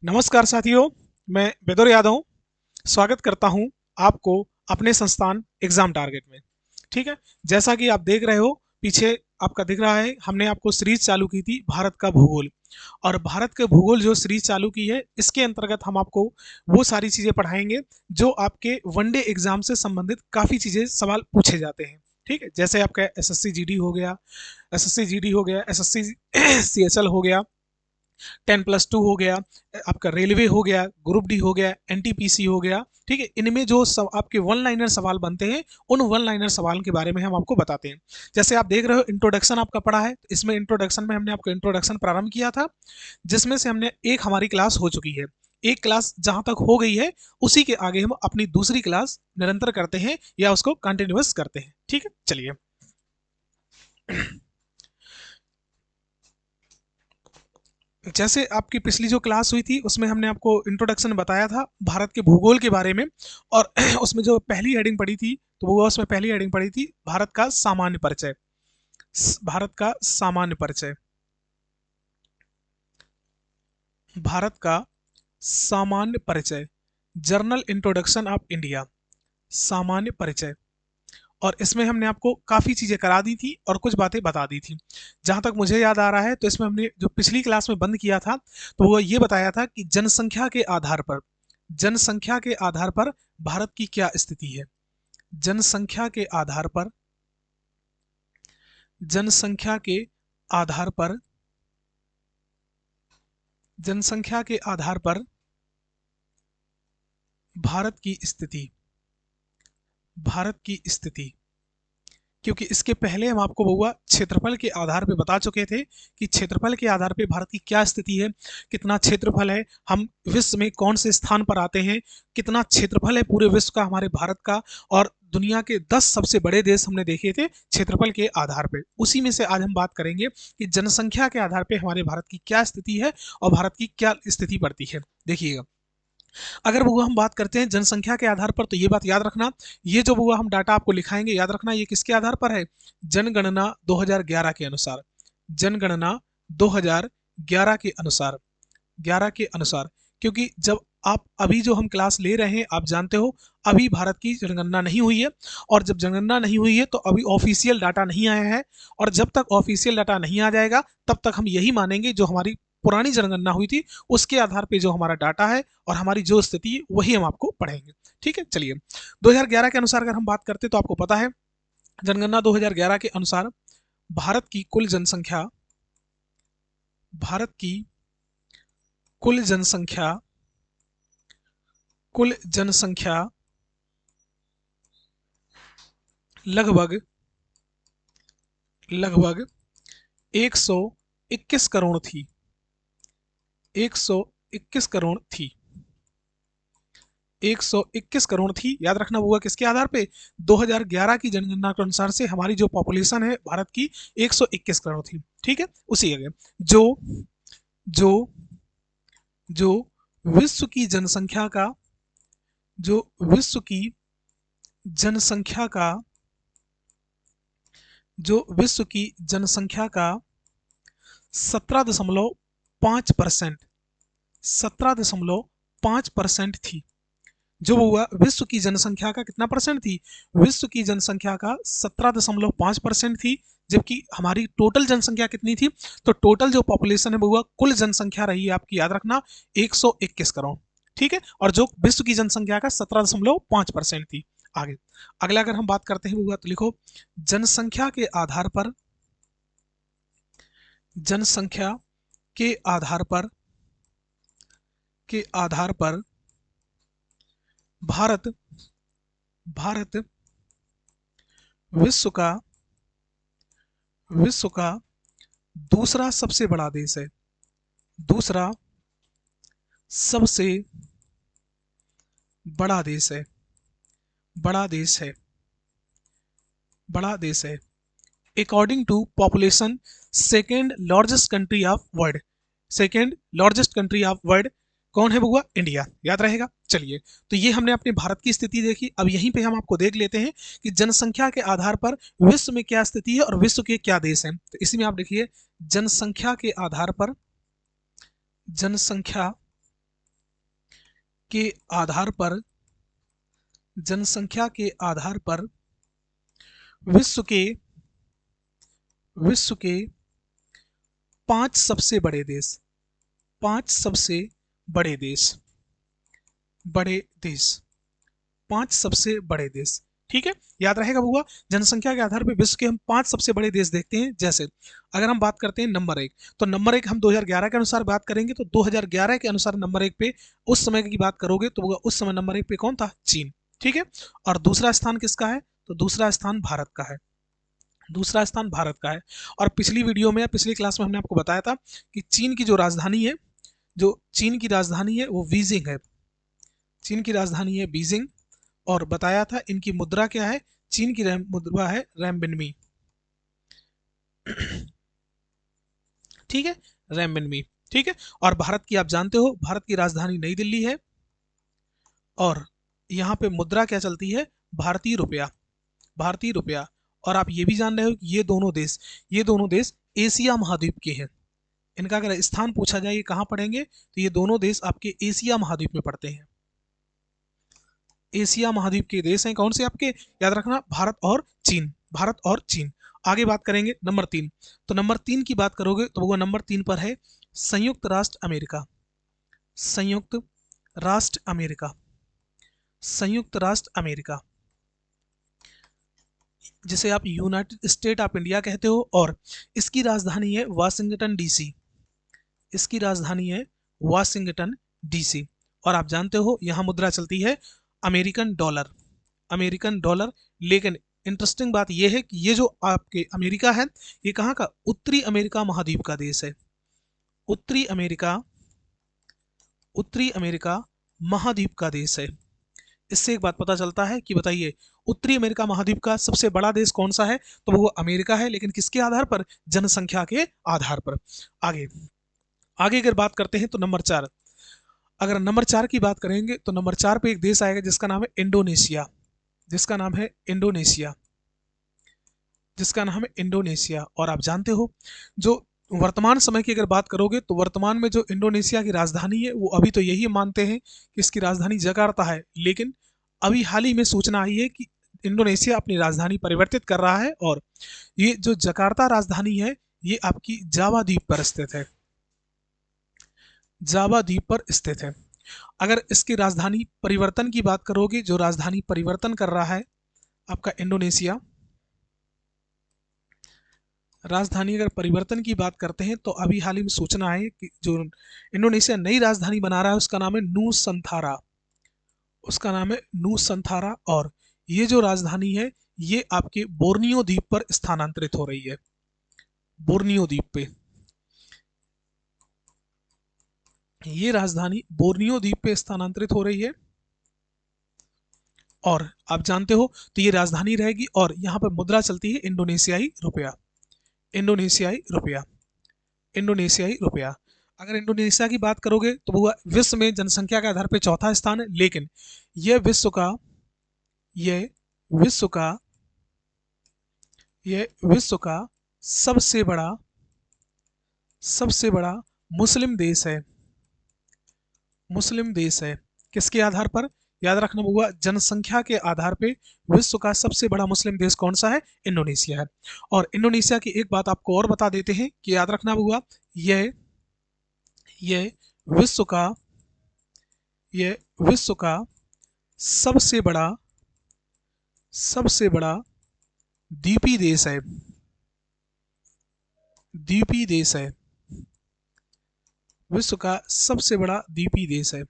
नमस्कार साथियों, मैं बेदर यादव स्वागत करता हूं आपको अपने संस्थान एग्जाम टारगेट में। ठीक है, जैसा कि आप देख रहे हो पीछे आपका दिख रहा है, हमने आपको सीरीज चालू की थी भारत का भूगोल। और भारत के भूगोल जो सीरीज चालू की है, इसके अंतर्गत हम आपको वो सारी चीजें पढ़ाएंगे जो आपके वनडे एग्जाम से संबंधित काफी चीजें सवाल पूछे जाते हैं। ठीक है, जैसे आपका एसएससी जीडी हो गया, एसएससी सीएचएल हो गया, 10+2 हो गया, आपका रेलवे हो गया, ग्रुप डी हो गया, एनटीपीसी हो गया। ठीक है, इनमें जो आपके वन लाइनर सवाल बनते हैं, उन वन लाइनर सवाल के बारे में हम आपको बताते हैं। जैसे आप देख रहे हो इंट्रोडक्शन आपका पढ़ा है, इसमें इंट्रोडक्शन में हमने आपको इंट्रोडक्शन प्रारंभ किया था, जिसमें से हमने एक हमारी क्लास हो चुकी है। एक क्लास जहां तक हो गई है, उसी के आगे हम अपनी दूसरी क्लास निरंतर करते हैं या उसको कंटिन्यूअस करते हैं। ठीक है, चलिए। जैसे आपकी पिछली जो क्लास हुई थी, उसमें हमने आपको इंट्रोडक्शन बताया था भारत के भूगोल के बारे में। और उसमें जो पहली हेडिंग पड़ी थी, तो वो उसमें पहली हेडिंग पड़ी थी भारत का सामान्य परिचय। भारत का सामान्य परिचय, भारत का सामान्य परिचय, जर्नल इंट्रोडक्शन ऑफ इंडिया, सामान्य परिचय। और इसमें हमने आपको काफ़ी चीज़ें करा दी थी और कुछ बातें बता दी थी। जहाँ तक मुझे याद आ रहा है, तो इसमें हमने जो पिछली क्लास में बंद किया था, तो वो ये बताया था कि जनसंख्या के आधार पर, जनसंख्या के आधार पर भारत की क्या स्थिति है। जनसंख्या के आधार पर, जनसंख्या के आधार पर, जनसंख्या के आधार पर भारत की स्थिति, भारत की स्थिति। क्योंकि इसके पहले हम आपको बहुआ क्षेत्रफल के आधार पे बता चुके थे कि क्षेत्रफल के आधार पे भारत की क्या स्थिति है, कितना क्षेत्रफल है, हम विश्व में कौन से स्थान पर आते हैं, कितना क्षेत्रफल है पूरे विश्व का हमारे भारत का। और दुनिया के 10 सबसे बड़े देश हमने देखे थे क्षेत्रफल के आधार पे। उसी में से आज हम बात करेंगे कि जनसंख्या के आधार पे हमारे भारत की क्या स्थिति है और भारत की क्या स्थिति पड़ती है। देखिएगा, अगर बुआ हम बात करते हैं जनसंख्या के आधार पर, तो ये बात याद रखना, ये जो बुआ हम डाटा आपको लिखाएंगे, याद रखना ये किसके आधार पर है, जनगणना 2011 के अनुसार, जनगणना 2011 के अनुसार, 11 के अनुसार। क्योंकि जब आप अभी जो हम क्लास ले रहे हैं, आप जानते हो अभी भारत की जनगणना नहीं हुई है। और जब जनगणना नहीं हुई है, तो अभी ऑफिशियल डाटा नहीं आया है। और जब तक ऑफिशियल डाटा नहीं आ जाएगा, तब तक हम यही मानेंगे जो हमारी पुरानी जनगणना हुई थी, उसके आधार पे जो हमारा डाटा है और हमारी जो स्थिति है, वही हम आपको पढ़ेंगे। ठीक है, चलिए। 2011 के अनुसार अगर हम बात करते, तो आपको पता है जनगणना 2011 के अनुसार भारत की कुल जनसंख्या, भारत की कुल जनसंख्या, कुल जनसंख्या लगभग लगभग 121 करोड़ थी, 121 करोड़ थी, 121 करोड़ थी। याद रखना हुआ किसके आधार पे, 2011 की जनगणना के अनुसार से हमारी जो पॉपुलेशन है भारत की 121 करोड़ थी। ठीक है, उसी आगे जो जो जो विश्व की जनसंख्या का, जो विश्व की जनसंख्या का, जो विश्व की जनसंख्या का 17.5%, 17.5% थी। जो हुआ विश्व की जनसंख्या का कितना परसेंट थी, विश्व की जनसंख्या का 17.5% थी। जबकि हमारी टोटल जनसंख्या कितनी थी, तो टोटल जो पॉपुलेशन है वो हुआ, कुल जनसंख्या रही है आपकी, याद रखना 121 करोड़। ठीक है, और जो विश्व की जनसंख्या का 17.5% थी। आगे अगला अगर हम बात करते हैं वो, तो लिखो जनसंख्या के आधार पर, जनसंख्या के आधार पर, के आधार पर भारत, भारत विश्व का, विश्व का दूसरा सबसे बड़ा देश है, दूसरा सबसे बड़ा देश है, बड़ा देश है, बड़ा देश है। According to population second largest country of world, second largest country of world कौन है बउआ, इंडिया। याद रहेगा। चलिए, तो ये हमने अपने भारत की स्थिति देखी। अब यहीं पे हम आपको देख लेते हैं कि जनसंख्या के आधार पर विश्व में क्या स्थिति है और विश्व के क्या देश हैं। तो इसी में आप देखिए, जनसंख्या के आधार पर, जनसंख्या के आधार पर, जनसंख्या के आधार पर विश्व के विश्व के 5 सबसे बड़े देश, 5 सबसे बड़े देश, बड़े देश, 5 सबसे बड़े देश। ठीक है, याद रहेगा बुआ, जनसंख्या के आधार पर विश्व के हम 5 सबसे बड़े देश देखते हैं। जैसे अगर हम बात करते हैं नंबर 1, तो नंबर 1 हम 2011 के अनुसार बात करेंगे, तो 2011 के अनुसार नंबर 1 पे उस समय की बात करोगे तो बुआ उस समय नंबर 1 पे कौन था? चीन। ठीक है, और दूसरा स्थान किसका है? तो दूसरा स्थान भारत का है, दूसरा स्थान भारत का है। और पिछली वीडियो में, पिछली क्लास में हमने आपको बताया था कि चीन की जो राजधानी है, जो चीन की राजधानी है वो बीजिंग है, चीन की राजधानी है बीजिंग। और बताया था इनकी मुद्रा क्या है? चीन की मुद्रा है रैम्बिनमी। ठीक है, रैम्बिनमी। ठीक है, और भारत की आप जानते हो, भारत की राजधानी नई दिल्ली है, और यहाँ पे मुद्रा क्या चलती है? भारतीय रुपया, भारतीय रुपया। और आप ये भी जान रहे हो कि ये दोनों देश एशिया महाद्वीप के हैं। इनका अगर स्थान पूछा जाए ये कहाँ पड़ेंगे, तो ये दोनों देश आपके एशिया महाद्वीप में पड़ते हैं। एशिया महाद्वीप के देश हैं कौन से आपके? याद रखना, भारत और चीन, भारत और चीन। आगे बात करेंगे नंबर 3, तो नंबर 3 की बात करोगे तो वो नंबर 3 पर है संयुक्त राष्ट्र अमेरिका, संयुक्त राष्ट्र अमेरिका, संयुक्त राष्ट्र अमेरिका, जिसे आप यूनाइटेड स्टेट ऑफ इंडिया कहते हो। और इसकी राजधानी है वाशिंगटन डीसी, इसकी राजधानी है वाशिंगटन डीसी। और आप जानते हो यहाँ मुद्रा चलती है अमेरिकन डॉलर, अमेरिकन डॉलर। लेकिन इंटरेस्टिंग बात यह है कि ये जो आपके अमेरिका है, ये कहाँ का? उत्तरी अमेरिका महाद्वीप का देश है, उत्तरी अमेरिका, उत्तरी अमेरिका महाद्वीप का देश है। इससे एक बात पता चलता है कि बताइए उत्तरी अमेरिका महाद्वीप का सबसे बड़ा देश कौन सा है? तो वो अमेरिका है, लेकिन किसके आधार पर? जनसंख्या के आधार पर। आगे आगे अगर बात करते हैं तो नंबर 4, अगर नंबर 4 की बात करेंगे तो नंबर 4 पे एक देश आएगा जिसका नाम है इंडोनेशिया, जिसका नाम है इंडोनेशिया, जिसका नाम है इंडोनेशिया। और आप जानते हो जो वर्तमान समय की अगर बात करोगे तो वर्तमान में जो इंडोनेशिया की राजधानी है वो अभी तो यही मानते हैं कि इसकी राजधानी जकार्ता है, लेकिन अभी हाल ही में सूचना आई है कि इंडोनेशिया अपनी राजधानी परिवर्तित कर रहा है, और ये जो जकार्ता राजधानी है ये आपकी जावा द्वीप पर स्थित है, जावा द्वीप पर स्थित है। अगर इसकी राजधानी परिवर्तन की बात करोगे, जो राजधानी परिवर्तन कर रहा है आपका इंडोनेशिया, राजधानी अगर परिवर्तन की बात करते हैं तो अभी हाल ही में सूचना है कि जो इंडोनेशिया नई राजधानी बना रहा है उसका नाम है नूसंथारा, उसका नाम है नूसंथारा। और ये जो राजधानी है ये आपके बोर्नियो द्वीप पर स्थानांतरित हो रही है, बोर्नियो द्वीप पे, ये राजधानी बोर्नियो द्वीप पे स्थानांतरित हो रही है। और आप जानते हो तो ये राजधानी रहेगी, और यहाँ पर मुद्रा चलती है इंडोनेशियाई रुपया, इंडोनेशियाई रुपया, इंडोनेशियाई रुपया। अगर इंडोनेशिया की बात करोगे तो वो विश्व में जनसंख्या के आधार पर चौथा स्थान है, लेकिन यह विश्व का, यह विश्व का, यह विश्व का सबसे बड़ा, सबसे बड़ा मुस्लिम देश है, मुस्लिम देश है। किसके आधार पर? याद रखना होगा, जनसंख्या के आधार पे विश्व का सबसे बड़ा मुस्लिम देश कौन सा है? इंडोनेशिया है। और इंडोनेशिया की एक बात आपको और बता देते हैं कि याद रखना होगा, यह विश्व का, यह विश्व का सबसे बड़ा, सबसे बड़ा द्वीपी देश है, द्वीपी देश है, विश्व का सबसे बड़ा द्वीपी देश है।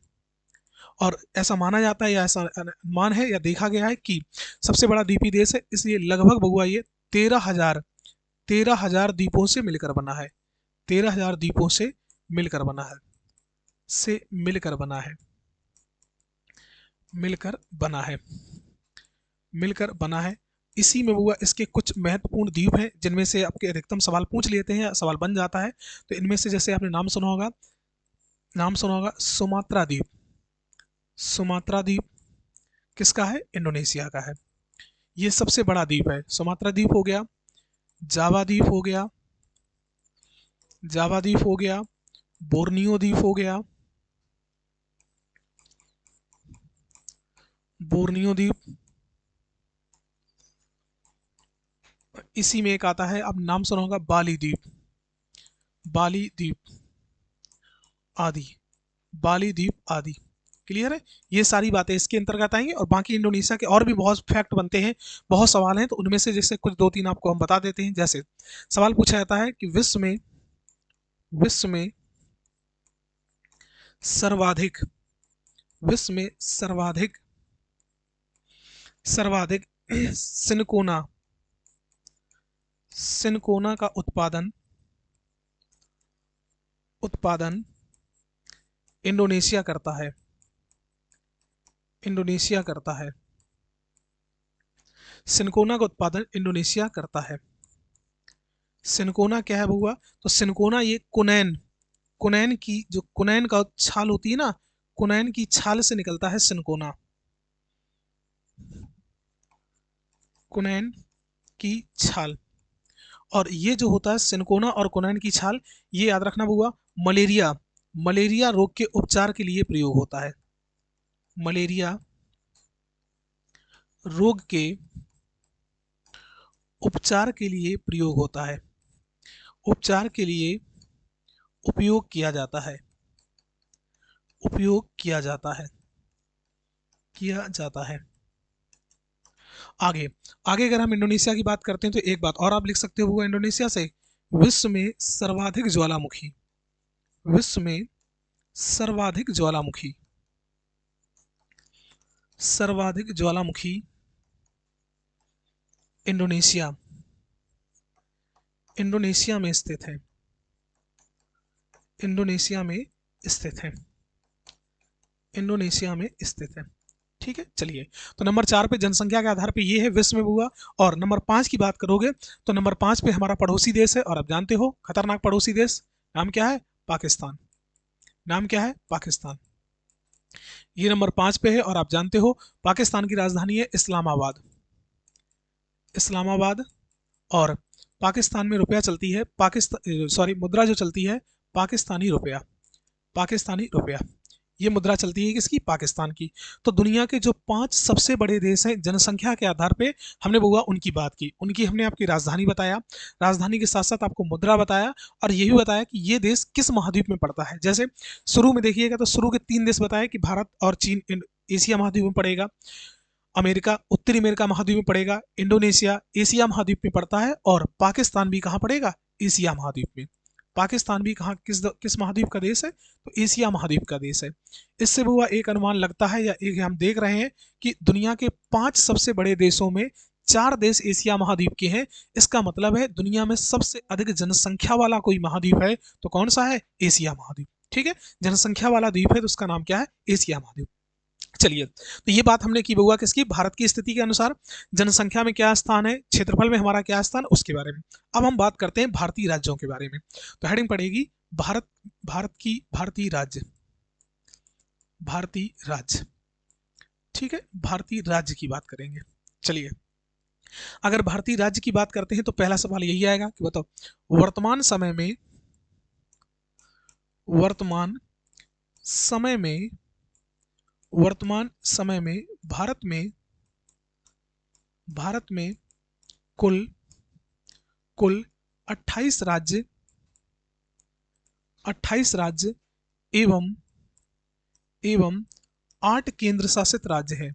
और ऐसा माना जाता है या ऐसा अनुमान है या देखा गया है कि सबसे बड़ा द्वीपी देश है, इसलिए लगभग बगुआ ये 13,000 द्वीपों से मिलकर बना है, 13,000 द्वीपों से मिलकर बना है, से मिलकर बना है, मिलकर बना है, मिलकर बना है। इसी में हुआ इसके कुछ महत्वपूर्ण द्वीप हैं जिनमें से आपके अधिकतम सवाल पूछ लेते हैं, सवाल बन जाता है। तो इनमें से जैसे आपने नाम सुना होगा, नाम सुना होगा सुमात्रा द्वीप, सुमात्रा द्वीप किसका है? इंडोनेशिया का है, ये सबसे बड़ा द्वीप है। सुमात्रा द्वीप हो गया, जावा द्वीप हो गया, जावा द्वीप हो गया, बोर्नियो द्वीप हो गया, बोर्नियो द्वीप, इसी में एक आता है, आप नाम सुना होगा, बाली द्वीप, बाली द्वीप आदि, बाली द्वीप आदि। क्लियर है? ये सारी बातें इसके अंतर्गत आएंगी और बाकी इंडोनेशिया के और भी बहुत फैक्ट बनते हैं, बहुत सवाल हैं, तो उनमें से जैसे कुछ दो तीन आपको हम बता देते हैं। जैसे सवाल पूछा जाता है कि विश्व में सर्वाधिक विश्व में सर्वाधिक सिनकोना सिनकोना का उत्पादन इंडोनेशिया करता है। इंडोनेशिया करता है, सिनकोना का उत्पादन इंडोनेशिया करता है। सिनकोना क्या है हुआ? तो सिनकोना ये कुनैन कुनैन की जो कुनैन का छाल होती है ना, कुनैन की छाल से निकलता है सिनकोना, कुनैन की छाल। और ये जो होता है सिनकोना और कुनैन की छाल, ये याद रखना हुआ, मलेरिया रोग के उपचार के लिए प्रयोग होता है। मलेरिया रोग के उपचार के लिए प्रयोग होता है, उपचार के लिए उपयोग किया जाता है, उपयोग किया जाता है, किया जाता है। आगे आगे अगर हम इंडोनेशिया की बात करते हैं तो एक बात और आप लिख सकते हो इंडोनेशिया से, विश्व में सर्वाधिक ज्वालामुखी, विश्व में सर्वाधिक ज्वालामुखी, सर्वाधिक ज्वालामुखी इंडोनेशिया इंडोनेशिया में स्थित है, इंडोनेशिया में स्थित है, इंडोनेशिया में स्थित है। ठीक है, चलिए, तो नंबर 4 पे जनसंख्या के आधार पे ये है विश्व में हुआ। और नंबर 5 की बात करोगे तो नंबर 5 पे हमारा पड़ोसी देश है, और आप जानते हो खतरनाक पड़ोसी देश, नाम क्या है? पाकिस्तान। नाम क्या है? पाकिस्तान। ये नंबर 5 पे है, और आप जानते हो पाकिस्तान की राजधानी है इस्लामाबाद, इस्लामाबाद। और पाकिस्तान में रुपया चलती है, पाकिस्तान सॉरी मुद्रा जो चलती है, पाकिस्तानी रुपया, पाकिस्तानी रुपया। ये मुद्रा चलती है किसकी? पाकिस्तान की। तो दुनिया के जो 5 सबसे बड़े देश हैं जनसंख्या के आधार पे, हमने बुआ उनकी बात की, उनकी हमने आपकी राजधानी बताया, राजधानी के साथ साथ आपको मुद्रा बताया, और ये भी बताया कि ये देश किस महाद्वीप में पड़ता है। जैसे शुरू में देखिएगा तो शुरू के 3 देश बताए कि भारत और चीन एशिया महाद्वीप में पड़ेगा, अमेरिका उत्तरी अमेरिका महाद्वीप में पड़ेगा, इंडोनेशिया एशिया महाद्वीप में पड़ता है, और पाकिस्तान भी कहाँ पड़ेगा? एशिया महाद्वीप में। पाकिस्तान भी कहाँ किस महाद्वीप का देश है? तो एशिया महाद्वीप का देश है। इससे हुआ एक अनुमान लगता है, या एक हम देख रहे हैं कि दुनिया के 5 सबसे बड़े देशों में 4 देश एशिया महाद्वीप के हैं। इसका मतलब है दुनिया में सबसे अधिक जनसंख्या वाला कोई महाद्वीप है तो कौन सा है? एशिया महाद्वीप। ठीक है, जनसंख्या वाला द्वीप है तो उसका नाम क्या है? एशिया महाद्वीप। चलिए, तो ये बात हमने की बउआ किसकी? भारत की स्थिति के अनुसार जनसंख्या में क्या स्थान है, क्षेत्रफल में हमारा क्या स्थान, उसके बारे में। अब हम बात करते हैं भारतीय राज्यों के बारे में। तो हेडिंग पड़ेगी भारत, भारतीय राज्य, भारतीय राज्य। ठीक है, भारतीय राज्य की बात करेंगे। चलिए, अगर भारतीय राज्य की बात करते हैं तो पहला सवाल यही आएगा कि बताओ वर्तमान समय में वर्तमान समय में वर्तमान समय में भारत में कुल कुल 28 राज्य 28 राज्य एवं एवं 8 केंद्र शासित राज्य है,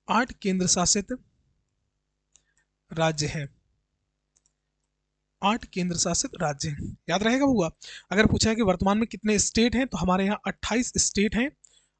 8 केंद्र शासित राज्य है, 8 केंद्र शासित राज्य हैं। याद रहेगा हुआ, अगर पूछा है कि वर्तमान में कितने स्टेट हैं तो हमारे यहाँ 28 स्टेट हैं,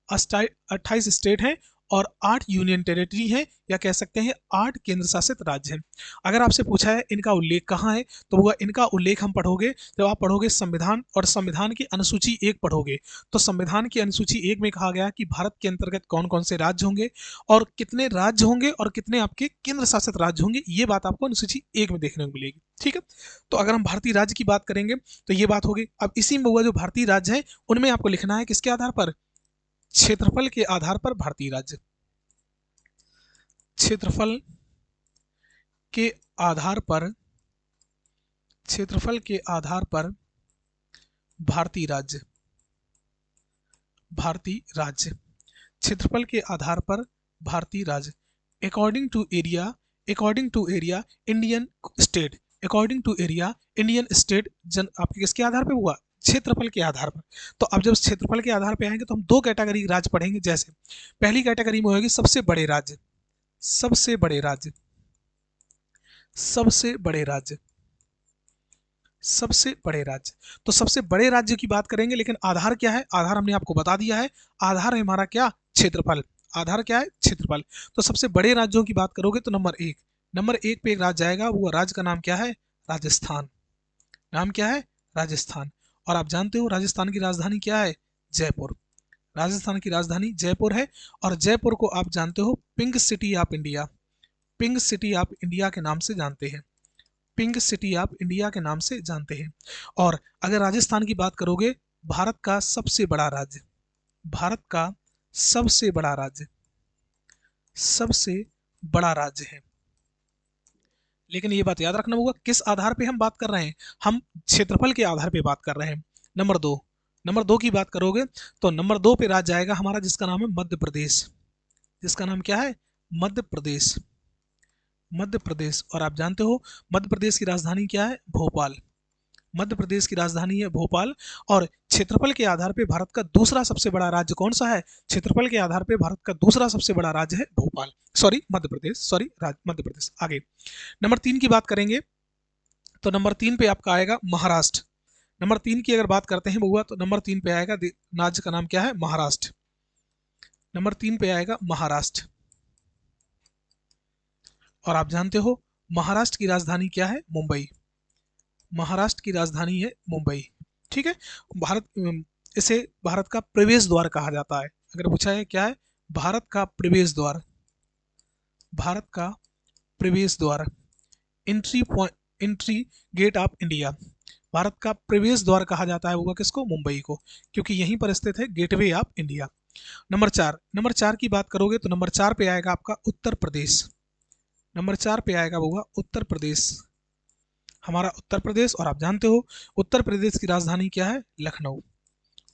28 स्टेट हैं और 8 यूनियन टेरिटरी है, या कह सकते हैं 8 केंद्र शासित राज्य हैं। अगर आपसे पूछा है इनका उल्लेख कहाँ है तो वह इनका उल्लेख हम पढ़ोगे जब आप पढ़ोगे संविधान, और संविधान की अनुसूची 1 पढ़ोगे तो संविधान की अनुसूची 1 में कहा गया कि भारत के अंतर्गत कौन कौन से राज्य होंगे और कितने राज्य होंगे और कितने आपके केंद्र शासित राज्य होंगे, ये बात आपको अनुसूची 1 में देखने को मिलेगी। ठीक है, तो अगर हम भारतीय राज्य की बात करेंगे तो ये बात होगी। अब इसी में हुआ जो भारतीय राज्य है उनमें आपको लिखना है किसके आधार पर? क्षेत्रफल के आधार पर भारतीय राज्य, क्षेत्रफल के आधार पर, क्षेत्रफल के आधार पर भारतीय राज्य, भारतीय राज्य। क्षेत्रफल के आधार पर भारतीय राज्य। According to area Indian state. According to area Indian state जन आपके किसके आधार पर हुआ? क्षेत्रफल के आधार पर। तो अब जब क्षेत्रफल के आधार पर आएंगे तो हम दो कैटेगरी राज्य पढ़ेंगे। जैसे पहली कैटेगरी में होगी सबसे बड़े राज्य, सबसे बड़े राज्य, सबसे बड़े राज्य, सबसे बड़े राज्य। तो सबसे बड़े राज्य की बात करेंगे, लेकिन आधार क्या है? आधार हमने आपको बता दिया है, आधार है हमारा क्या? क्षेत्रफल। आधार क्या है? क्षेत्रफल। तो सबसे बड़े राज्यों की बात करोगे तो नंबर एक पे एक राज्य आएगा, वो राज्य का नाम क्या है? राजस्थान। नाम क्या है? राजस्थान। और आप जानते हो राजस्थान की राजधानी क्या है? जयपुर। राजस्थान की राजधानी जयपुर है। और जयपुर को आप जानते हो pink city of India, pink city of India के नाम से जानते हैं, पिंक सिटी ऑफ इंडिया के नाम से जानते हैं। और अगर राजस्थान की बात करोगे, भारत का सबसे बड़ा राज्य, भारत का सबसे बड़ा राज्य, सबसे बड़ा राज्य है। लेकिन ये बात याद रखना होगा किस आधार पे हम बात कर रहे हैं? हम क्षेत्रफल के आधार पे बात कर रहे हैं। नंबर दो की बात करोगे तो नंबर दो पे राज्य आएगा हमारा जिसका नाम है मध्य प्रदेश। जिसका नाम क्या है? मध्य प्रदेश। मध्य प्रदेश। और आप जानते हो मध्य प्रदेश की राजधानी क्या है? भोपाल। मध्य प्रदेश की राजधानी है भोपाल। और क्षेत्रफल के आधार पे भारत का दूसरा सबसे बड़ा राज्य कौन सा है? क्षेत्रफल के आधार पे भारत का दूसरा सबसे बड़ा राज्य है भोपाल, सॉरी मध्य प्रदेश, सॉरी मध्य प्रदेश। आगे नंबर 3 की बात करेंगे तो नंबर 3 पे आपका आएगा महाराष्ट्र। नंबर 3 की अगर बात करते हैं बउआ तो नंबर 3 पे आएगा राज्य का नाम क्या है? महाराष्ट्र। नंबर 3 पे आएगा महाराष्ट्र। और आप जानते हो महाराष्ट्र की राजधानी क्या है? मुंबई। महाराष्ट्र की राजधानी है मुंबई। ठीक है। इसे भारत का प्रवेश द्वार कहा जाता है। अगर पूछा है क्या है? भारत का प्रवेश द्वार, भारत का प्रवेश द्वार, एंट्री गेट ऑफ इंडिया। भारत का प्रवेश द्वार कहा जाता है वो किसको? मुंबई को, क्योंकि यहीं पर स्थित है गेटवे ऑफ इंडिया। नंबर चार की बात करोगे तो नंबर 4 पे आएगा आपका उत्तर प्रदेश। नंबर 4 पे आएगा वो उत्तर प्रदेश, हमारा उत्तर प्रदेश। और आप जानते हो उत्तर प्रदेश की राजधानी क्या है? लखनऊ।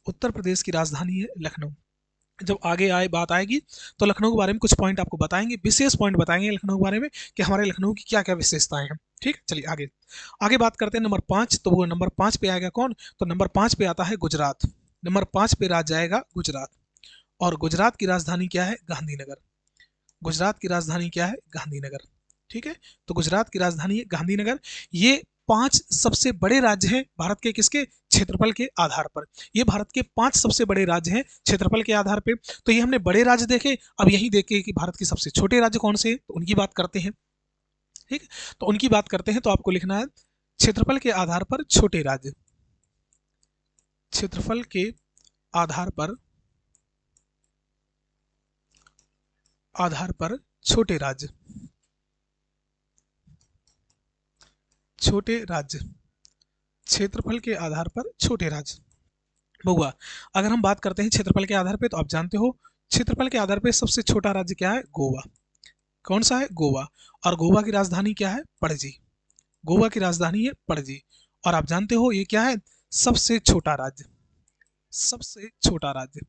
उत्तर प्रदेश की राजधानी है लखनऊ। जब आगे बात आएगी तो लखनऊ के बारे में कुछ पॉइंट आपको बताएंगे, विशेष पॉइंट बताएंगे लखनऊ के बारे में कि हमारे लखनऊ की क्या क्या विशेषताएं हैं। ठीक है, चलिए आगे बात करते हैं नंबर 5। तो वो नंबर 5 पे आएगा कौन? तो नंबर 5 पे आता है गुजरात। नंबर 5 पे राज्य आएगा गुजरात। और गुजरात की राजधानी क्या है? गांधीनगर। गुजरात की राजधानी क्या है? गांधीनगर। ठीक है, तो गुजरात की राजधानी है गांधीनगर। ये 5 सबसे बड़े राज्य हैं भारत के किसके? क्षेत्रफल के आधार पर। ये भारत के 5 सबसे बड़े राज्य हैं क्षेत्रफल के आधार पे। तो ये हमने बड़े राज्य देखे। अब यही देखे कि भारत के सबसे छोटे राज्य कौन से हैं, तो उनकी बात करते हैं। ठीक, तो उनकी बात करते हैं तो आपको लिखना है क्षेत्रफल के आधार पर छोटे राज्य, क्षेत्रफल के आधार पर छोटे राज्य, छोटे राज्य, क्षेत्रफल के आधार पर छोटे राज्य। बउआ अगर हम बात करते हैं क्षेत्रफल के आधार पे तो आप जानते हो क्षेत्रफल के आधार पे सबसे छोटा राज्य क्या है? गोवा। कौन सा है? गोवा। और गोवा की राजधानी क्या है? पणजी। गोवा की राजधानी है पणजी। और आप जानते हो ये क्या है? सबसे छोटा राज्य, सबसे छोटा राज्य,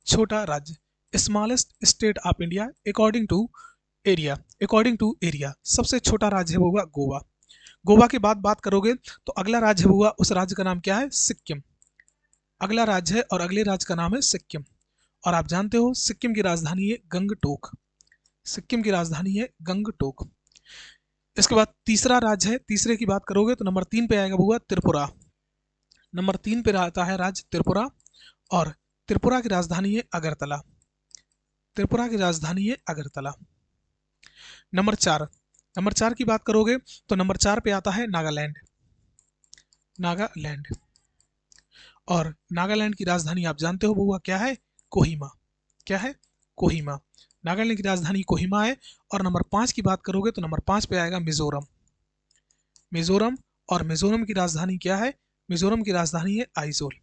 छोटा राज्य, smallest state of India according to area. According to area सबसे छोटा राज्य है वो गोवा। गोवा के बाद बात करोगे तो अगला राज्य हुआ, उस राज्य का नाम क्या है? सिक्किम। अगला राज्य है और अगले राज्य का नाम है सिक्किम। और आप जानते हो सिक्किम की राजधानी है गंगटोक। सिक्किम की राजधानी है गंगटोक। इसके बाद तीसरा राज्य है, तीसरे की बात करोगे तो नंबर 3 पे आएगा वो त्रिपुरा। नंबर 3 पे आता है राज्य त्रिपुरा। और त्रिपुरा की राजधानी है अगरतला। त्रिपुरा की राजधानी है अगरतला। नंबर 4 की बात करोगे तो नंबर 4 पे आता है नागालैंड। नागालैंड। और नागालैंड की राजधानी आप जानते हो वो क्या है? कोहिमा। क्या है? कोहिमा। नागालैंड की राजधानी कोहिमा है। और नंबर 5 की बात करोगे तो नंबर 5 पे आएगा मिजोरम। मिजोरम। और मिजोरम की राजधानी क्या है? मिजोरम की राजधानी है आइजोल।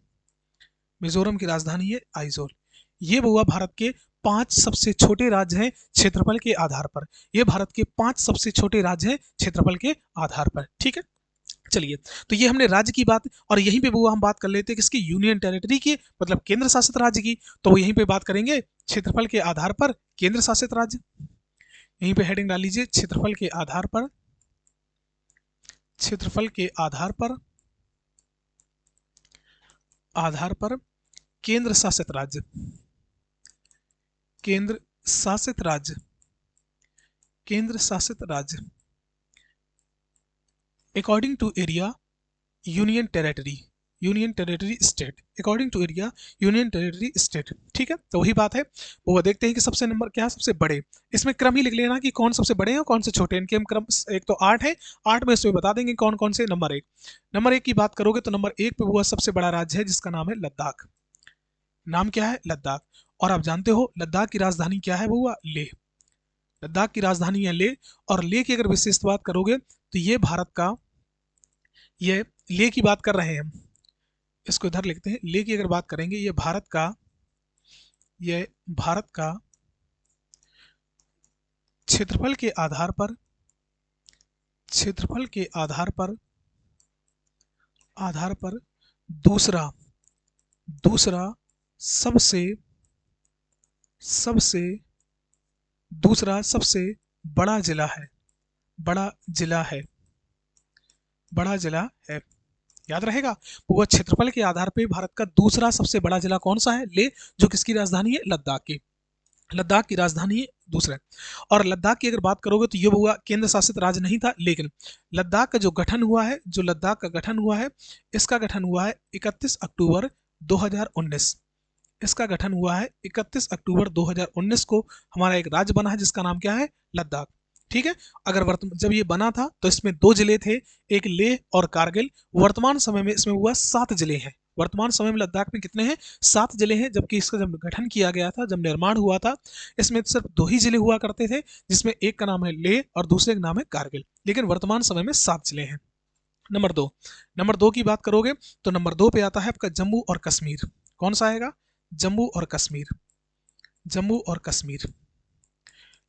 मिजोरम की राजधानी है आइजोल। ये हुआ भारत के 5 सबसे छोटे राज्य हैं क्षेत्रफल के आधार पर। ये भारत के 5 सबसे छोटे राज्य हैं क्षेत्रफल के आधार पर। ठीक है, चलिए, तो ये हमने राज्य की बात, और यहीं पे वो हम बात कर लेते हैं किसकी, यूनियन टेरिटरी की, मतलब केंद्र शासित राज्य की। तो वो यहीं पे बात करेंगे क्षेत्रफल के आधार पर केंद्र शासित राज्य। यहीं पे हेडिंग डाल लीजिए, क्षेत्रफल के आधार पर, क्षेत्रफल के आधार पर केंद्र शासित राज्य, केंद्र शासित राज्य, केंद्र शासित राज्य। According to area union territory, union territory state, according to area union territory state. ठीक है, तो वही बात है। वो देखते हैं कि सबसे नंबर क्या है, सबसे बड़े। इसमें क्रम ही लिख लेना कि कौन सबसे बड़े हैं और कौन से छोटे हैं। इनके हम क्रम, एक तो 8 है, 8 में से बता देंगे कौन कौन से। नंबर 1, नंबर 1 की बात करोगे तो नंबर 1 पे हुआ सबसे बड़ा राज्य है जिसका नाम है लद्दाख। नाम क्या है, लद्दाख। और आप जानते हो लद्दाख की राजधानी क्या है, वो हुआ लेह। लद्दाख की राजधानी है लेह। और लेह की अगर विशेष बात करोगे तो ये भारत का, ये लेह की बात कर रहे हैं हम, इसको इधर लिखते हैं। लेह की अगर बात करेंगे, ये भारत का, ये भारत का क्षेत्रफल के आधार पर, क्षेत्रफल के आधार पर दूसरा, दूसरा सबसे, सबसे दूसरा सबसे बड़ा जिला है, बड़ा जिला है, बड़ा जिला है। याद रहेगा, वो क्षेत्रफल के आधार पे भारत का दूसरा सबसे बड़ा जिला कौन सा है, ले, जो किसकी राजधानी है, लद्दाख की। लद्दाख की राजधानी है दूसरा। और लद्दाख की अगर बात करोगे तो ये हुआ केंद्र शासित राज्य नहीं था, लेकिन लद्दाख का जो गठन हुआ है, जो लद्दाख का गठन हुआ है, इसका गठन हुआ है 31 अक्टूबर 2019। इसका गठन हुआ है 31 अक्टूबर 2019 को। हमारा एक राज्य बना है जिसका नाम क्या है, लद्दाख। ठीक है, अगर जब ये बना था तो इसमें 2 जिले थे, एक लेह और कारगिल। वर्तमान समय में इसमें हुआ 7 जिले हैं। वर्तमान समय में लद्दाख में कितने हैं, 7 जिले हैं। जबकि इसका जब गठन किया गया था, जब निर्माण हुआ था, इसमें सिर्फ 2 ही जिले हुआ करते थे, जिसमें एक का नाम है लेह और दूसरे का नाम है कारगिल। लेकिन वर्तमान समय में 7 जिले हैं। नंबर 2, नंबर 2 की बात करोगे तो नंबर 2 पे आता है आपका जम्मू और कश्मीर। कौन सा आएगा, जम्मू और कश्मीर, जम्मू और कश्मीर।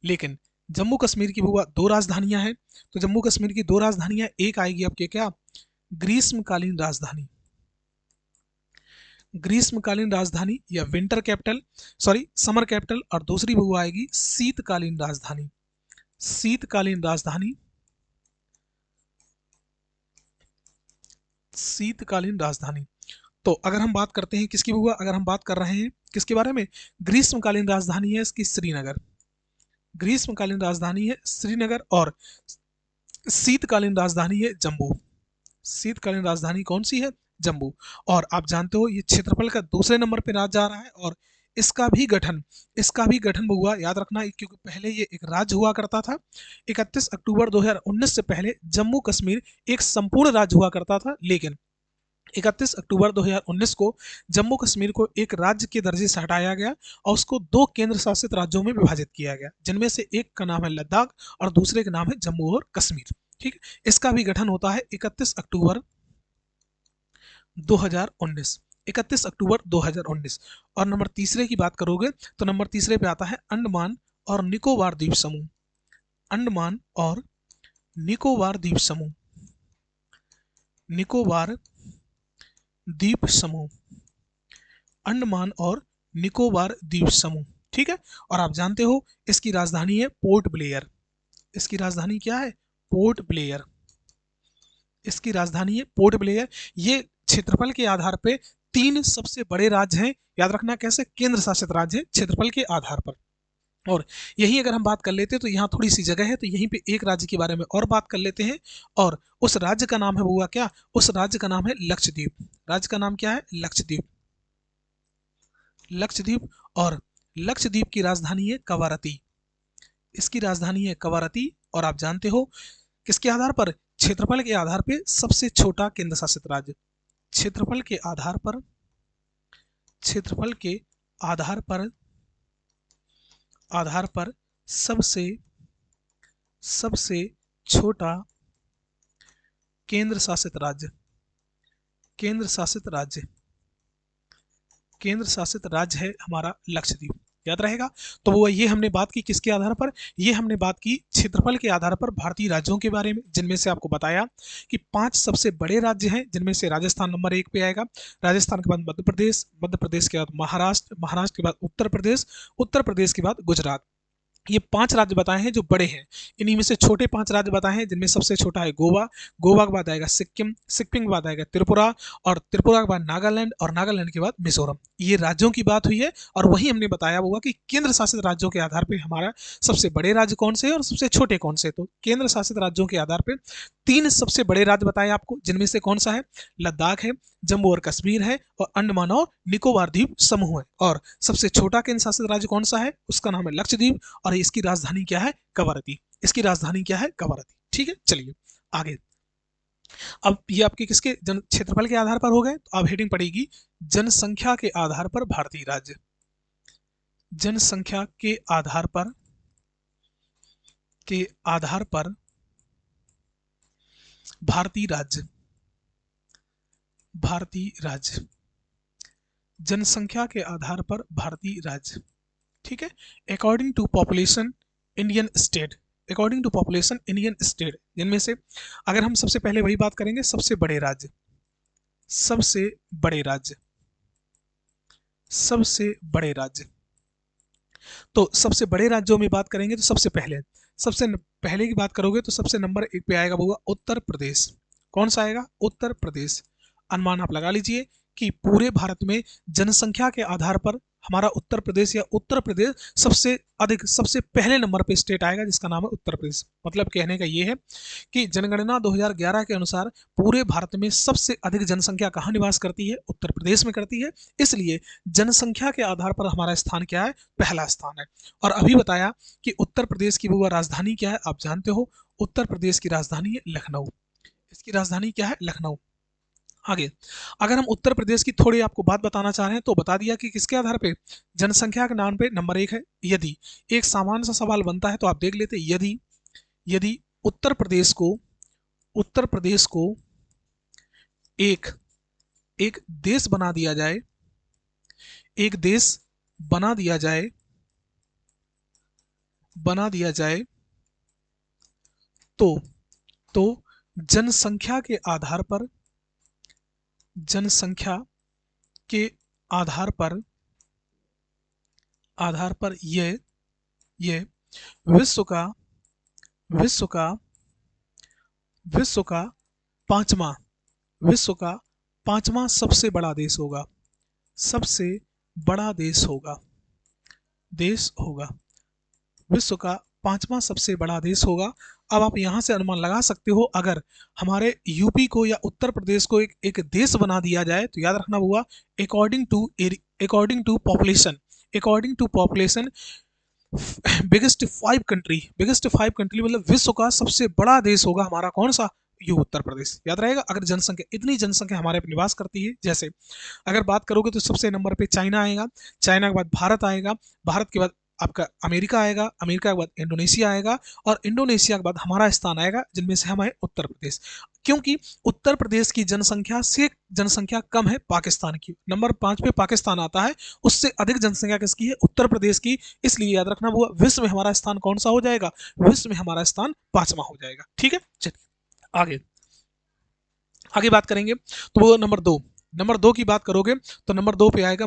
लेकिन जम्मू कश्मीर की हुआ 2 राजधानियां हैं। तो जम्मू कश्मीर की 2 राजधानियां, एक आएगी आपके क्या, ग्रीष्मकालीन राजधानी, ग्रीष्मकालीन राजधानी या winter capital, sorry summer capital. और दूसरी वो आएगी शीतकालीन राजधानी, शीतकालीन राजधानी, शीतकालीन राजधानी। तो अगर हम बात करते हैं किसकी हुआ, अगर हम बात कर रहे हैं किसके बारे में, ग्रीष्मकालीन राजधानी है इसकी श्रीनगर, ग्रीष्मकालीन राजधानी है श्रीनगर। और शीतकालीन राजधानी है जम्मू, शीतकालीन राजधानी कौन सी है, जम्मू। और आप जानते हो ये क्षेत्रफल का दूसरे नंबर पे राज्य आ रहा है। और इसका भी गठन, इसका भी गठन हुआ, याद रखना, क्योंकि पहले ये एक राज्य हुआ करता था। 31 अक्टूबर 2019 से पहले जम्मू कश्मीर एक संपूर्ण राज्य हुआ करता था, लेकिन 31 अक्टूबर 2019 को जम्मू कश्मीर को एक राज्य के दर्जे से हटाया गया और उसको 2 केंद्र शासित राज्यों में विभाजित किया गया, जिनमें से एक का नाम है लद्दाख और दूसरे का नाम है जम्मू और कश्मीर। ठीक है, इसका भी गठन होता है 31 अक्टूबर 2019, 31 अक्टूबर 2019। और नंबर तीसरे की बात करोगे तो नंबर तीसरे पे आता है अंडमान और निकोबार द्वीप समूह, अंडमान और निकोबार द्वीप समूह, निकोबार द्वीप समूह, अंडमान और निकोबार द्वीप समूह। ठीक है, और आप जानते हो इसकी राजधानी है पोर्ट ब्लेयर, इसकी राजधानी क्या है, पोर्ट ब्लेयर, इसकी राजधानी है पोर्ट ब्लेयर। ये क्षेत्रफल के आधार पे 3 सबसे बड़े राज्य हैं। याद रखना कैसे, केंद्र शासित राज्य है क्षेत्रफल के आधार पर। और यही अगर हम बात कर लेते हैं तो यहाँ थोड़ी सी जगह है, तो यहीं पे एक राज्य के बारे में और बात कर लेते हैं। और उस राज्य का नाम है वो क्या, उस राज्य का नाम है लक्षद्वीप। राज्य का नाम क्या है, लक्षद्वीप, लक्षद्वीप। और लक्षद्वीप की राजधानी है कवारती, इसकी राजधानी है कवारती। और आप जानते हो किसके आधार पर, क्षेत्रफल के आधार पर सबसे छोटा केंद्र शासित राज्य, क्षेत्रफल के आधार पर, क्षेत्रफल के आधार पर, आधार पर सबसे, सबसे छोटा केंद्र शासित राज्य, केंद्र शासित राज्य, केंद्र शासित राज्य है हमारा लक्षद्वीप। याद रहेगा। तो वो ये हमने बात की किसके आधार पर, ये हमने बात की क्षेत्रफल के आधार पर भारतीय राज्यों के बारे में, जिनमें से आपको बताया कि 5 सबसे बड़े राज्य हैं, जिनमें से राजस्थान नंबर 1 पे आएगा, राजस्थान के बाद मध्य प्रदेश, मध्य प्रदेश के बाद महाराष्ट्र, महाराष्ट्र के बाद उत्तर प्रदेश, उत्तर प्रदेश के बाद गुजरात। ये 5 राज्य बताए हैं जो बड़े हैं। इन्हीं में से छोटे 5 राज्य बताए हैं, जिनमें सबसे छोटा है गोवा, गोवा के बाद आएगा सिक्किम, सिक्किम के बाद आएगा त्रिपुरा, और त्रिपुरा के बाद नागालैंड, और नागालैंड के बाद मिजोरम। ये राज्यों की बात हुई है। और वही हमने बताया हुआ कि केंद्र शासित राज्यों के आधार पर हमारा सबसे बड़े राज्य कौन से हैं और सबसे छोटे कौन से। तो केंद्र शासित राज्यों के आधार पर 3 सबसे बड़े राज्य बताए आपको, जिनमें से कौन सा है, लद्दाख है, जम्मू और कश्मीर है, और अंडमान और निकोबार द्वीप समूह है। और सबसे छोटा केंद्र शासित राज्य कौन सा है, उसका नाम है लक्षद्वीप, और इसकी राजधानी क्या है, कवरत्ती। इसकी राजधानी क्या है, कवरत्ती। ठीक है, चलिए आगे। अब ये आपके किसके क्षेत्रफल के आधार पर हो गए। तो अब हेडिंग पड़ेगी जनसंख्या के आधार पर भारतीय राज्य। जनसंख्या के आधार पर भारतीय राज्य, भारतीय राज्य, जनसंख्या के आधार पर भारतीय राज्य। ठीक है, according to population Indian state, according to population Indian state, जिनमें से अगर हम सबसे पहले वही बात करेंगे, सबसे बड़े राज्य, सबसे बड़े राज्य, सबसे बड़े राज्य। तो सबसे बड़े राज्यों में बात करेंगे तो सबसे पहले की बात करोगे तो सबसे नंबर 1 पे आएगा वो उत्तर प्रदेश। कौन सा आएगा, उत्तर प्रदेश। अनुमान आप लगा लीजिए कि पूरे भारत में जनसंख्या के आधार पर हमारा उत्तर प्रदेश या उत्तर प्रदेश सबसे अधिक, सबसे पहले नंबर पे स्टेट आएगा, जिसका नाम है उत्तर प्रदेश। मतलब कहने का ये है कि जनगणना 2011 के अनुसार पूरे भारत में सबसे अधिक जनसंख्या कहाँ निवास करती है, उत्तर प्रदेश में करती है। इसलिए जनसंख्या के आधार पर हमारा स्थान क्या है, पहला स्थान है। और अभी बताया कि उत्तर प्रदेश की वो राजधानी क्या है, आप जानते हो, उत्तर प्रदेश की राजधानी है लखनऊ। इसकी राजधानी क्या है, लखनऊ। आगे अगर हम उत्तर प्रदेश की थोड़ी आपको बात बताना चाह रहे हैं तो बता दिया कि किसके आधार पे, जनसंख्या के नाम पे नंबर 1 है। यदि एक सामान्य सा सवाल बनता है तो आप देख लेते, यदि उत्तर प्रदेश को एक देश बना दिया जाए, एक देश बना दिया जाए तो जनसंख्या के आधार पर ये विश्व का पांचवा सबसे बड़ा देश होगा, सबसे बड़ा देश होगा, विश्व का 5वां सबसे बड़ा देश होगा। अब आप यहां से अनुमान लगा सकते हो, अगर हमारे यूपी को या उत्तर प्रदेश को एक देश बना दिया जाए तो याद रखना हुआ, according to population biggest 5 country मतलब विश्व का सबसे बड़ा देश होगा हमारा कौन सा, ये उत्तर प्रदेश। याद रहेगा, अगर इतनी जनसंख्या हमारे पे निवास करती है। जैसे अगर बात करोगे तो सबसे नंबर पे चाइना आएगा, चाइना के बाद भारत आएगा, भारत के बाद आपका अमेरिका आएगा, अमेरिका के बाद इंडोनेशिया आएगा, और इंडोनेशिया के बाद हमारा स्थान आएगा, जिनमें से हम आए उत्तर प्रदेश। क्योंकि उत्तर प्रदेश की जनसंख्या कम है पाकिस्तान की, नंबर 5 पे पाकिस्तान आता है, उससे अधिक जनसंख्या किसकी है, उत्तर प्रदेश की। इसलिए याद रखना वो विश्व में हमारा स्थान कौन सा हो जाएगा, विश्व में हमारा स्थान 5वां हो जाएगा। ठीक है, चलिए आगे बात करेंगे। तो वो नंबर 2 की बात करोगे तो नंबर 2 पे आएगा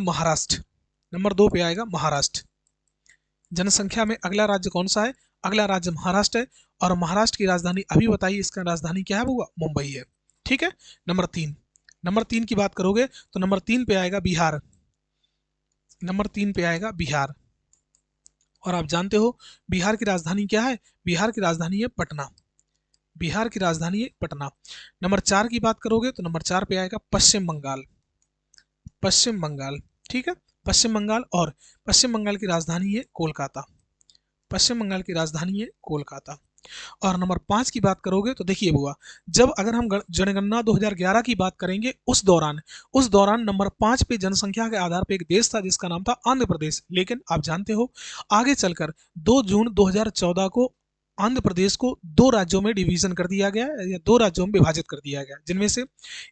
महाराष्ट्र। जनसंख्या में अगला राज्य कौन सा है, अगला राज्य महाराष्ट्र है, और महाराष्ट्र की राजधानी अभी बताइए, इसका राजधानी क्या है, वो मुंबई है। ठीक है, नंबर 3 की बात करोगे तो नंबर 3 पे आएगा बिहार। और आप जानते हो बिहार की राजधानी क्या है, बिहार की राजधानी है पटना। नंबर 4 की बात करोगे तो नंबर 4 पे आएगा पश्चिम बंगाल। ठीक है, पश्चिम बंगाल, और पश्चिम बंगाल की राजधानी है कोलकाता। और नंबर 5 की बात करोगे तो देखिए बुआ, जब अगर हम जनगणना 2011 की बात करेंगे, उस दौरान नंबर 5 पे जनसंख्या के आधार पे एक देश था जिसका नाम था आंध्र प्रदेश। लेकिन आप जानते हो आगे चलकर 2 जून 2014 को आंध्र प्रदेश को दो राज्यों में डिवीजन कर दिया गया या दो राज्यों में विभाजित कर दिया गया, जिनमें से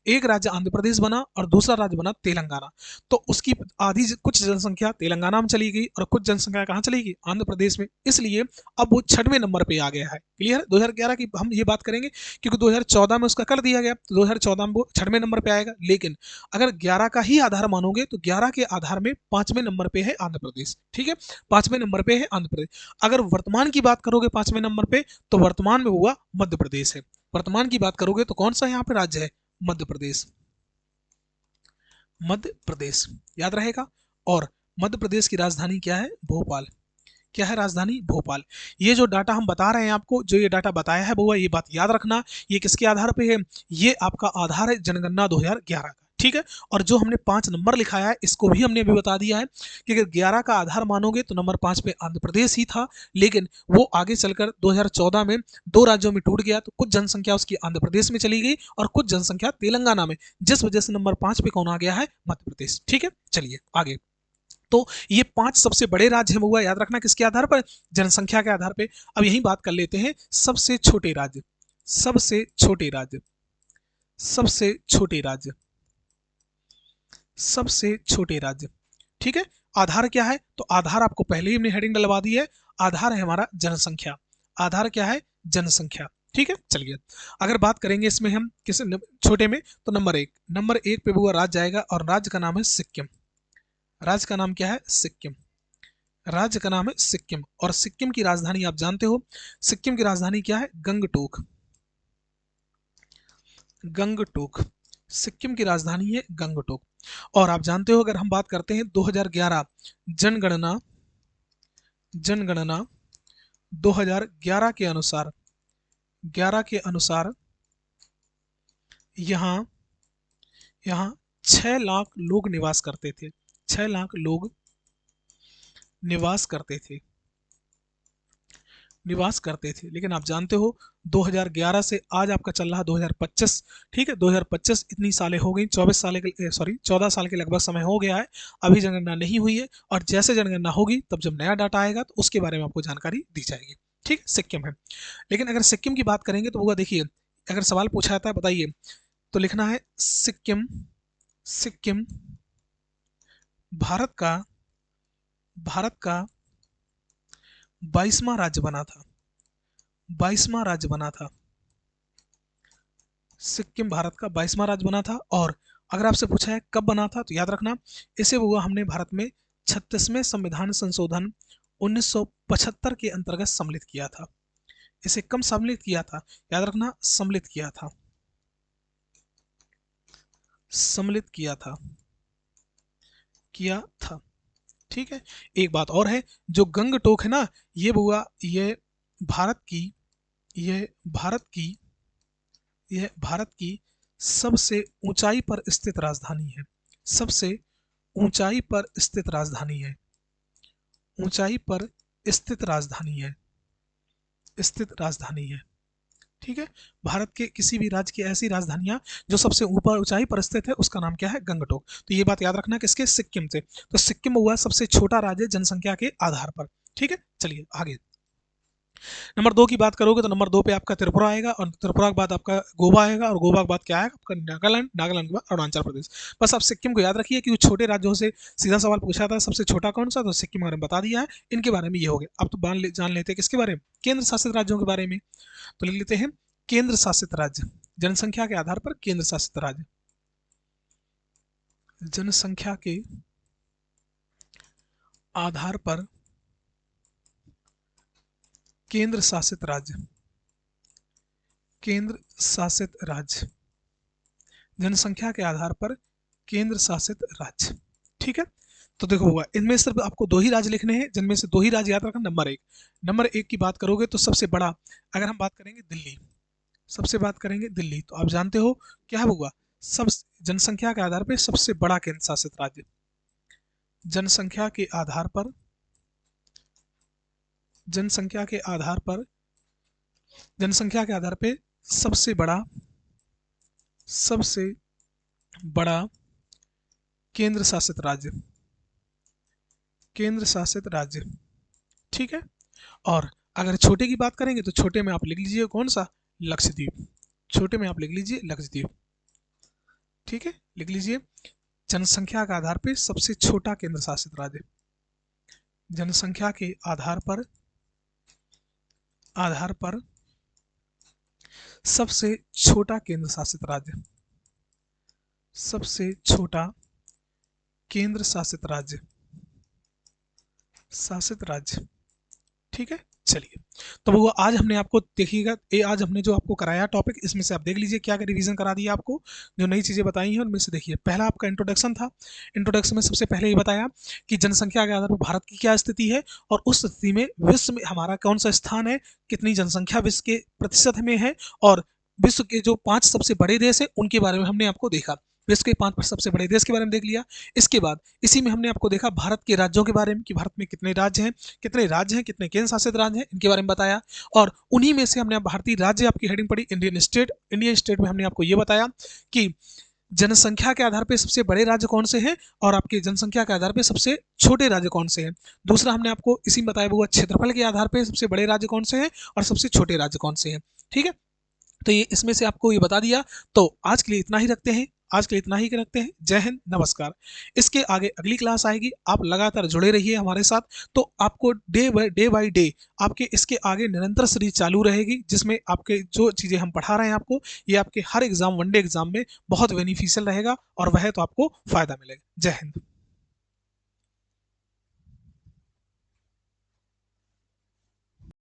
एक राज्य आंध्र प्रदेश बना और दूसरा राज्य बना तेलंगाना। तो उसकी आधी कुछ जनसंख्या तेलंगाना में चली गई और कुछ जनसंख्या कहाँ चली गई, आंध्र प्रदेश में। इसलिए अब वो 6वें नंबर पे आ गया है। क्लियर? 2011 की हम ये बात करेंगे क्योंकि 2014 में उसका कर दिया गया, तो 2014 में वो 6वें नंबर पे आएगा। लेकिन अगर 11 का ही आधार मानोगे तो 11 के आधार में 5वें नंबर पे है आंध्र प्रदेश। ठीक है, 5वें नंबर पे है आंध्र प्रदेश। अगर वर्तमान की बात करोगे 5वें नंबर पे, तो वर्तमान में हुआ मध्य प्रदेश है। वर्तमान की बात करोगे तो कौन सा यहाँ पे राज्य है, मध्य प्रदेश। मध्य प्रदेश याद रहेगा। और मध्य प्रदेश की राजधानी क्या है, भोपाल। क्या है राजधानी, भोपाल। ये जो डाटा हम बता रहे हैं आपको, जो ये डाटा बताया है बउआ, ये बात याद रखना। ये किसके आधार पे है, ये आपका आधार है जनगणना 2011 का। ठीक है, और जो हमने 5 नंबर लिखाया है इसको भी हमने अभी बता दिया है कि अगर 11 का आधार मानोगे तो नंबर 5 पे आंध्र प्रदेश ही था, लेकिन वो आगे चलकर 2014 में दो राज्यों में टूट गया, तो कुछ जनसंख्या उसकी आंध्र प्रदेश में चली गई और कुछ जनसंख्या तेलंगाना में, जिस वजह से नंबर 5 पे कौन आ गया है, मध्य प्रदेश। ठीक है, चलिए आगे। तो ये 5 सबसे बड़े राज्य हैं बउआ, याद रखना किसके आधार पर, जनसंख्या के आधार पे। अब यही बात कर लेते हैं सबसे छोटे राज्य, सबसे छोटे राज्य, सबसे छोटे राज्य, सबसे छोटे राज्य। ठीक है, आधार क्या है, तो आधार आपको पहले ही हमने हेडिंग डलवा दी है, आधार है हमारा जनसंख्या। आधार क्या है, जनसंख्या। ठीक है, चलिए अगर बात करेंगे इसमें हम किस छोटे में, तो नंबर एक पे बउआ राज्य आएगा और राज्य का नाम है सिक्किम। राज्य का नाम क्या है, सिक्किम। राज्य का नाम है सिक्किम। और सिक्किम की राजधानी आप जानते हो, सिक्किम की राजधानी क्या है, गंगटोक। गंगटोक सिक्किम की राजधानी है, गंगटोक। और आप जानते हो, अगर हम बात करते हैं 2011 जनगणना, जनगणना 2011 के अनुसार, 11 के अनुसार यहाँ यहाँ 6 लाख लोग निवास करते थे। 6 लाख लोग निवास करते थे, निवास करते थे। लेकिन आप जानते हो 2011 से आज आपका चल रहा 2025। ठीक है, 2025 इतनी सालें हो गई, 24 साल के, सॉरी 14 साल के लगभग समय हो गया है, अभी जनगणना नहीं हुई है। और जैसे जनगणना होगी तब जब नया डाटा आएगा तो उसके बारे में आपको जानकारी दी जाएगी। ठीक है, सिक्किम है। लेकिन अगर सिक्किम की बात करेंगे तो वो देखिए, अगर सवाल पूछा जाता है बताइए, तो लिखना है सिक्किम, सिक्किम भारत का, भारत का 22वां राज्य बना था। 22वां राज्य बना था। सिक्किम भारत का 22वां राज्य बना था। और अगर आपसे पूछा है कब बना था, तो याद रखना इसे हुआ हमने भारत में 36वें संविधान संशोधन 1975 के अंतर्गत सम्मिलित किया था। इसे कब सम्मिलित किया था, याद रखना सम्मिलित किया था, सम्मिलित किया था, किया था। ठीक है, एक बात और है, जो गंगटोक है ना, ये बुआ ये भारत की, ये भारत की, यह भारत की सबसे ऊंचाई पर स्थित राजधानी है। सबसे ऊंचाई पर स्थित राजधानी है, ऊंचाई पर स्थित राजधानी है, स्थित राजधानी है। ठीक है, भारत के किसी भी राज्य की ऐसी राजधानियां जो सबसे ऊपर ऊंचाई पर स्थित है, उसका नाम क्या है, गंगटोक। तो ये बात याद रखना किसके, सिक्किम से। तो सिक्किम हुआ सबसे छोटा राज्य जनसंख्या के आधार पर। ठीक है, चलिए आगे। नंबर 2 की बात करोगे तो नंबर 2 पे आपका त्रिपुरा आएगा, और त्रिपुरा के बाद आपका गोवा आएगा, और गोवा के बाद क्या आएगा आपका नागालैंड, नागालैंड के बाद अरुणाचल प्रदेश। बस आप सिक्किम को याद रखिए कि छोटे राज्यों से सीधा सवाल पूछा था, सबसे छोटा कौन सा, तो सिक्किम बारे में बता दिया है। इनके बारे में ये हो गया। अब तो जान लेते हैं किसके बारे में, केंद्र शासित राज्यों के बारे में। तो लिख लेते हैं केंद्र शासित राज्य, जनसंख्या के आधार पर केंद्र शासित राज्य, जनसंख्या के आधार पर केंद्र शासित राज्य, केंद्र शासित राज्य, जनसंख्या के आधार पर केंद्र शासित राज्य। ठीक है, तो देखो हुआ, इनमें सिर्फ आपको 2 ही राज्य लिखने हैं, जिनमें से 2 ही राज्य याद रखना। नंबर एक की बात करोगे तो सबसे बड़ा, अगर हम बात करेंगे दिल्ली, सबसे बात करेंगे दिल्ली, तो आप जानते हो क्या हुआ, सब जनसंख्या के आधार पर सबसे बड़ा केंद्र शासित राज्य, जनसंख्या के आधार पर, जनसंख्या के आधार पर, जनसंख्या के आधार पर सबसे बड़ा, सबसे बड़ा केंद्र शासित राज्य, केंद्र शासित राज्य। ठीक है, और अगर छोटे की बात करेंगे तो छोटे में आप लिख लीजिए कौन सा, लक्षद्वीप। छोटे में आप लिख लीजिए लक्षद्वीप, ठीक है, लिख लीजिए। जनसंख्या के आधार पर सबसे छोटा केंद्र शासित राज्य, जनसंख्या के आधार पर सबसे छोटा केंद्र शासित राज्य, सबसे छोटा केंद्र शासित राज्य, ठीक है। चलिए, तो वो आज हमने आपको देखिएगा, ये आज हमने जो आपको कराया टॉपिक, इसमें से आप देख लीजिए क्या क्या रिवीजन करा दिया आपको, जो नई चीजें बताई हैं उनमें से देखिए। पहला आपका इंट्रोडक्शन था। इंट्रोडक्शन में सबसे पहले ये बताया कि जनसंख्या के आधार पर भारत की क्या स्थिति है, और उस स्थिति में विश्व में हमारा कौन सा स्थान है, कितनी जनसंख्या विश्व के प्रतिशत में है, और विश्व के जो 5 सबसे बड़े देश है उनके बारे में हमने आपको देखा। विश्व के 5 सबसे बड़े देश के बारे में देख लिया। इसके बाद इसी में हमने आपको देखा भारत के राज्यों के बारे में कि भारत में कितने राज्य हैं, कितने केंद्र शासित राज्य हैं, इनके बारे में बताया। और उन्हीं में से हमने भारतीय राज्य आपकी हेडिंग पढ़ी इंडियन स्टेट में हमने आपको ये बताया कि जनसंख्या के आधार पर सबसे बड़े राज्य कौन से हैं और आपके जनसंख्या के आधार पर सबसे छोटे राज्य कौन से हैं। दूसरा हमने आपको इसी में बताया हुआ क्षेत्रफल के आधार पर सबसे बड़े राज्य कौन से हैं और सबसे छोटे राज्य कौन से हैं, ठीक है। तो ये इसमें से आपको ये बता दिया। तो आज के लिए इतना ही रखते हैं, जय हिंद, नमस्कार। इसके आगे अगली क्लास आएगी, आप लगातार जुड़े रहिए हमारे साथ। तो आपको डे बाय डे आपके इसके आगे निरंतर सीरीज चालू रहेगी, जिसमें आपके जो चीज़ें हम पढ़ा रहे हैं आपको, ये आपके हर एग्जाम, वनडे एग्जाम में बहुत बेनिफिशियल रहेगा और वह तो आपको फायदा मिलेगा। जय हिंद।